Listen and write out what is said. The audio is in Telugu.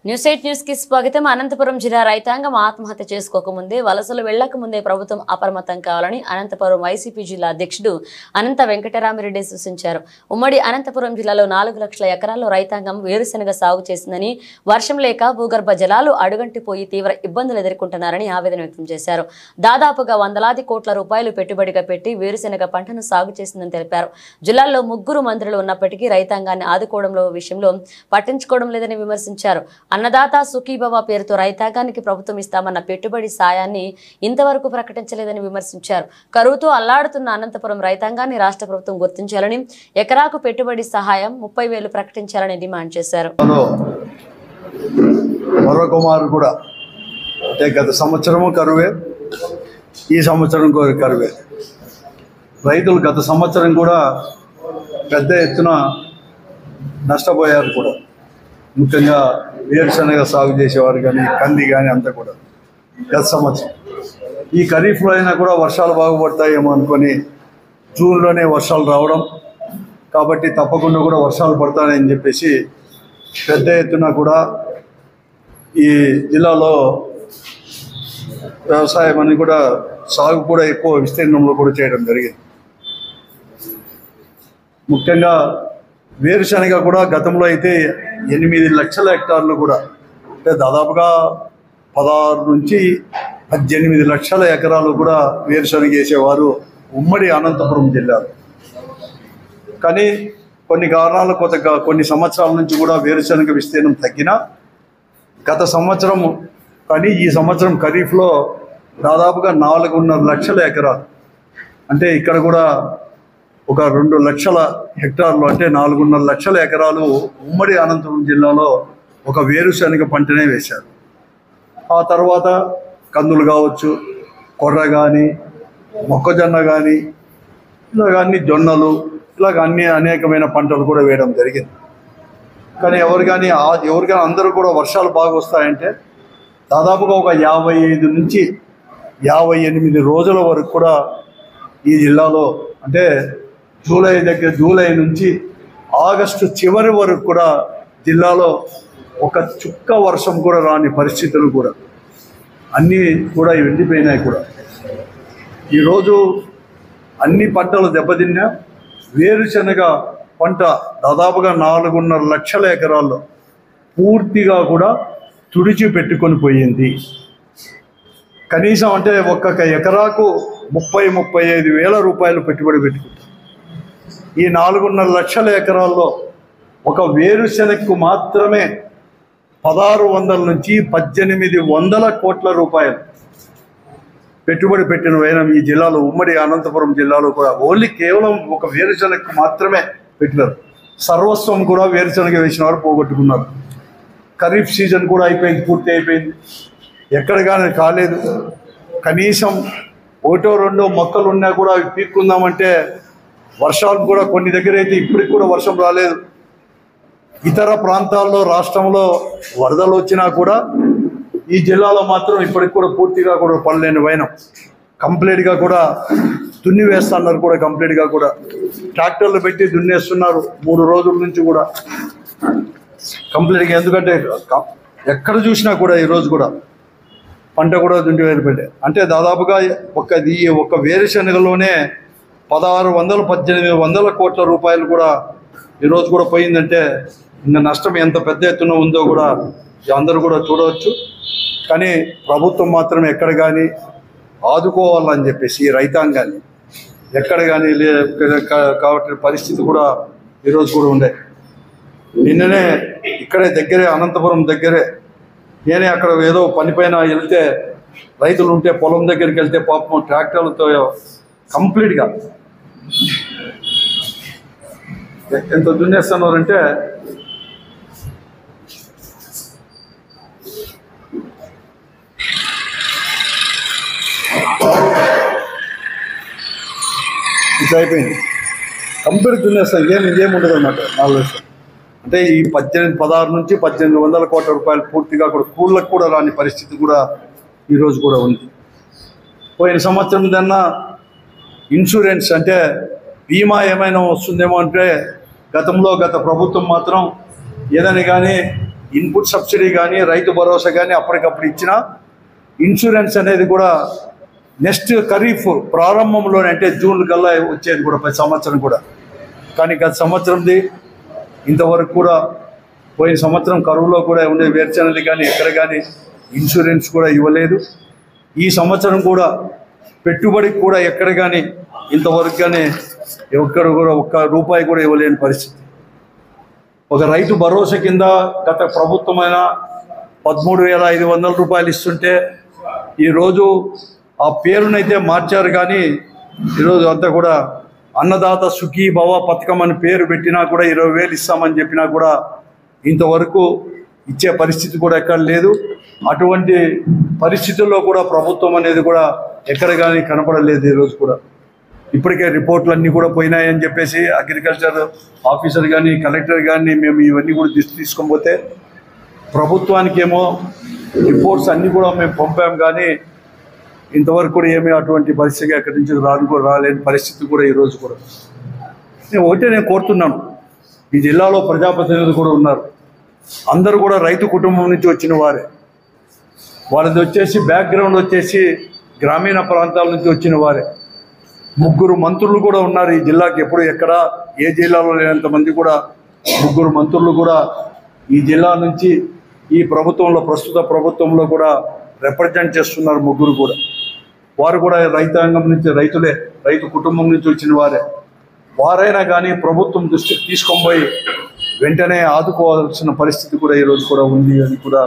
న్యూస్ 8 న్యూస్ కి స్వాగతం. అనంతపురం జిల్లా రైతాంగం ఆత్మహత్య చేసుకోకముందే వలసలు వెళ్లకముందే ప్రభుత్వం అప్రమత్తం కావాలని అనంతపురం వైసీపీ జిల్లా అధ్యక్షుడు అనంత వెంకటరామిరెడ్డి సూచించారు. ఉమ్మడి అనంతపురం జిల్లాలో 4 లక్షల ఎకరాల్లో రైతాంగం వేరుశెనగ సాగు చేసిందని, వర్షం లేక భూగర్భ జలాలు అడుగంటిపోయి తీవ్ర ఇబ్బందులు ఎదుర్కొంటున్నారని ఆవేదన వ్యక్తం చేశారు. దాదాపుగా వందలాది కోట్ల రూపాయలు పెట్టుబడిగా పెట్టి వేరుశెనగ పంటను సాగు చేసిందని తెలిపారు. జిల్లాలో 3 మంత్రులు ఉన్నప్పటికీ రైతాంగాన్ని ఆదుకోవడంలో విషయంలో పట్టించుకోవడం లేదని విమర్శించారు. అన్నదాత సుఖీభవ పేరుతో రైతాంగానికి ప్రభుత్వం ఇస్తామన్న పెట్టుబడి సాయాన్ని ఇంతవరకు ప్రకటించలేదని విమర్శించారు. కరువుతో అల్లాడుతున్న అనంతపురం రైతాంగాన్ని రాష్ట్ర ప్రభుత్వం గుర్తించాలని, ఎకరాకు పెట్టుబడి సహాయం 30,000 ప్రకటించాలని డిమాండ్ చేశారు. గత సంవత్సరము కరువే, ఈ సంవత్సరం కరువే. రైతులు గత సంవత్సరం కూడా పెద్ద ఎత్తున నష్టపోయారు కూడా. ముఖ్యంగా వేరుశనగ సాగు చేసేవారు కానీ, కంది కానీ అంతా కూడా గత సంవత్సరం. ఈ ఖరీఫ్లో అయినా కూడా వర్షాలు బాగుపడతాయేమో అనుకొని జూన్లోనే వర్షాలు రావడం, కాబట్టి తప్పకుండా కూడా వర్షాలు పడతాయని చెప్పేసి పెద్ద ఎత్తున కూడా ఈ జిల్లాలో వ్యవసాయం అని కూడా సాగు కూడా ఎక్కువ విస్తీర్ణంలో కూడా చేయడం జరిగింది. ముఖ్యంగా వేరుశనగ కూడా గతంలో అయితే 8 లక్షల హెక్టార్లు కూడా, అంటే దాదాపుగా 16 నుంచి 18 లక్షల ఎకరాలు కూడా వేరుశనగ వేసేవారు ఉమ్మడి అనంతపురం జిల్లాలో. కానీ కొన్ని కారణాల కొత్తగా కొన్ని సంవత్సరాల నుంచి కూడా వేరుశనగ విస్తీర్ణం తగ్గినా గత సంవత్సరం కానీ ఈ సంవత్సరం ఖరీఫ్లో దాదాపుగా 4.5 లక్షల ఎకరాలు, అంటే ఇక్కడ కూడా ఒక 2 లక్షల హెక్టార్లు, అంటే 4.5 లక్షల ఎకరాలు ఉమ్మడి అనంతపురం జిల్లాలో ఒక వేరుశనగ పంటనే వేశారు. ఆ తర్వాత కందులు కావచ్చు, కొర్ర కానీ, మొక్కజొన్న కానీ, ఇలాగ అన్ని జొన్నలు, ఇలాగ అన్ని అనేకమైన పంటలు కూడా వేయడం జరిగింది. కానీ ఎవరికైనా అందరూ కూడా వర్షాలు బాగా వస్తాయంటే దాదాపుగా ఒక 55 నుంచి 58 రోజుల వరకు కూడా ఈ జిల్లాలో, అంటే జూలై నుంచి ఆగస్టు చివరి వరకు కూడా జిల్లాలో ఒక చుక్క వర్షం కూడా రాని పరిస్థితులు కూడా అన్నీ కూడా వెళ్ళిపోయినాయి కూడా. ఈరోజు అన్ని పంటలు దెబ్బతిన్నా వేరుశనగ పంట దాదాపుగా 4.5 లక్షల ఎకరాల్లో పూర్తిగా కూడా తుడిచిపెట్టుకొని పోయింది. కనీసం అంటే ఒక్కొక్క ఎకరాకు 30-35 వేల రూపాయలు పెట్టుబడి పెట్టుకుంటారు. ఈ 4.5 లక్షల ఎకరాల్లో ఒక వేరుశనగకు మాత్రమే 1600 నుంచి 1800 కోట్ల రూపాయలు పెట్టుబడి పెట్టిన వైనం ఈ జిల్లాలో, ఉమ్మడి అనంతపురం జిల్లాలో కూడా ఓన్లీ కేవలం ఒక వేరుశనగకు మాత్రమే పెట్టినారు. సర్వస్వం కూడా వేరుశనగ వేసిన వారు పోగొట్టుకున్నారు. ఖరీఫ్ సీజన్ కూడా అయిపోయింది, పూర్తి అయిపోయింది, ఎక్కడ కానీ కాలేదు. కనీసం 1-2 మొక్కలు ఉన్నా కూడా అవి పీక్కుందామంటే వర్షాలు కూడా కొన్ని దగ్గర అయితే ఇప్పటికి కూడా వర్షం రాలేదు. ఇతర ప్రాంతాల్లో రాష్ట్రంలో వరదలు వచ్చినా కూడా ఈ జిల్లాలో మాత్రం ఇప్పటికి కూడా పూర్తిగా కూడా పడలేని వైనం. కంప్లీట్గా కూడా దున్ని వేస్తున్నారు కూడా, కంప్లీట్గా కూడా ట్రాక్టర్లు పెట్టి దున్నేస్తున్నారు 3 రోజుల నుంచి కూడా కంప్లీట్గా. ఎందుకంటే ఎక్కడ చూసినా కూడా ఈరోజు కూడా పంట కూడా దున్ని వేరుపెట్టే, అంటే దాదాపుగా ఒక్క వేరుశనగలోనే 1600-1800 కోట్ల రూపాయలు కూడా ఈరోజు కూడా పోయిందంటే ఇంకా నష్టం ఎంత పెద్ద ఎత్తున ఉందో కూడా అందరూ కూడా చూడవచ్చు. కానీ ప్రభుత్వం మాత్రం ఎక్కడ కానీ ఆదుకోవాలని చెప్పేసి ఈ రైతాంగాన్ని ఎక్కడ కానీ కాబట్టి పరిస్థితి కూడా ఈరోజు కూడా ఉండే. నిన్ననే ఇక్కడే దగ్గరే, అనంతపురం దగ్గరే, నేనే అక్కడ ఏదో పని పైన వెళ్తే రైతులు ఉంటే పొలం దగ్గరికి వెళ్తే పాపం ట్రాక్టర్లతో కంప్లీట్గా ఎంత దున్నేస్తున్నారంటే ఇట్లా అయిపోయింది. కంప్లీట్ దున్నేస్తాం, ఇదేముండదు అన్నమాట 4 లక్షలు. అంటే ఈ 16 నుంచి 1800 కోట్ల రూపాయలు పూర్తిగా కూడా కూళ్ళకు కూడా రాని పరిస్థితి కూడా ఈరోజు కూడా ఉంది. పోయిన సంవత్సరం కన్నా ఇన్సూరెన్స్ అంటే బీమా ఏమైనా వస్తుందేమో అంటే గత ప్రభుత్వం మాత్రం ఏదని కానీ ఇన్పుట్ సబ్సిడీ కానీ రైతు భరోసా కానీ అప్పటికప్పుడు ఇచ్చిన ఇన్సూరెన్స్ అనేది కూడా నెక్స్ట్ ఖరీఫ్ ప్రారంభంలోనే అంటే జూన్ కల్లా వచ్చేది కూడా ప్రతి సంవత్సరం కూడా. కానీ గత సంవత్సరంది ఇంతవరకు కూడా పోయిన సంవత్సరం కరువులో కూడా ఉండే వేరుశనగలు కానీ ఎక్కడ కానీ ఇన్సూరెన్స్ కూడా ఇవ్వలేదు. ఈ సంవత్సరం కూడా పెట్టుబడికి కూడా ఎక్కడ కానీ ఇంతవరకు కానీ ఎక్కడ కూడా ఒక్క రూపాయి కూడా ఇవ్వలేని పరిస్థితి. ఒక రైతు భరోసా కింద గత ప్రభుత్వమైన 13,500 రూపాయలు ఇస్తుంటే ఈరోజు ఆ పేరునైతే మార్చారు. కానీ ఈరోజు అంతా కూడా అన్నదాత సుఖీ భవ పథకం అని పేరు పెట్టినా కూడా 20,000 ఇస్తామని చెప్పినా కూడా ఇంతవరకు ఇచ్చే పరిస్థితి కూడా ఎక్కడ లేదు. అటువంటి పరిస్థితుల్లో కూడా ప్రభుత్వం అనేది కూడా ఎక్కడ కానీ కనపడలేదు. ఈరోజు కూడా ఇప్పటికే రిపోర్ట్లు అన్నీ కూడా పోయినాయని చెప్పేసి అగ్రికల్చర్ ఆఫీసర్ కానీ కలెక్టర్ కానీ మేము ఇవన్నీ కూడా తీసుకొని పోతే ప్రభుత్వానికి ఏమో రిపోర్ట్స్ అన్నీ కూడా మేము పంపాం. కానీ ఇంతవరకు కూడా ఏమీ అటువంటి పరిస్థితి ఎక్కడి నుంచి రాలేని పరిస్థితి కూడా ఈరోజు కూడా. నేను కోరుతున్నాను, ఈ జిల్లాలో ప్రజాప్రతినిధులు కూడా ఉన్నారు, అందరూ కూడా రైతు కుటుంబం నుంచి వచ్చిన వారే. వాళ్ళది వచ్చేసి బ్యాక్గ్రౌండ్ వచ్చేసి గ్రామీణ ప్రాంతాల నుంచి వచ్చిన వారే. 3 మంత్రులు కూడా ఉన్నారు ఈ జిల్లాకి. ఎప్పుడు ఎక్కడ ఏ జిల్లాలో లేనంతమంది కూడా 3 మంత్రులు కూడా ఈ జిల్లా నుంచి ఈ ప్రభుత్వంలో ప్రస్తుత ప్రభుత్వంలో కూడా రిప్రజెంట్ చేస్తున్నారు. 3 కూడా వారు కూడా రైతాంగం నుంచి రైతులే, రైతు కుటుంబం నుంచి వచ్చిన వారే. వారైనా కానీ ప్రభుత్వం దృష్టికి తీసుకొని పోయి వెంటనే ఆదుకోవాల్సిన పరిస్థితి కూడా ఈరోజు కూడా ఉంది అని కూడా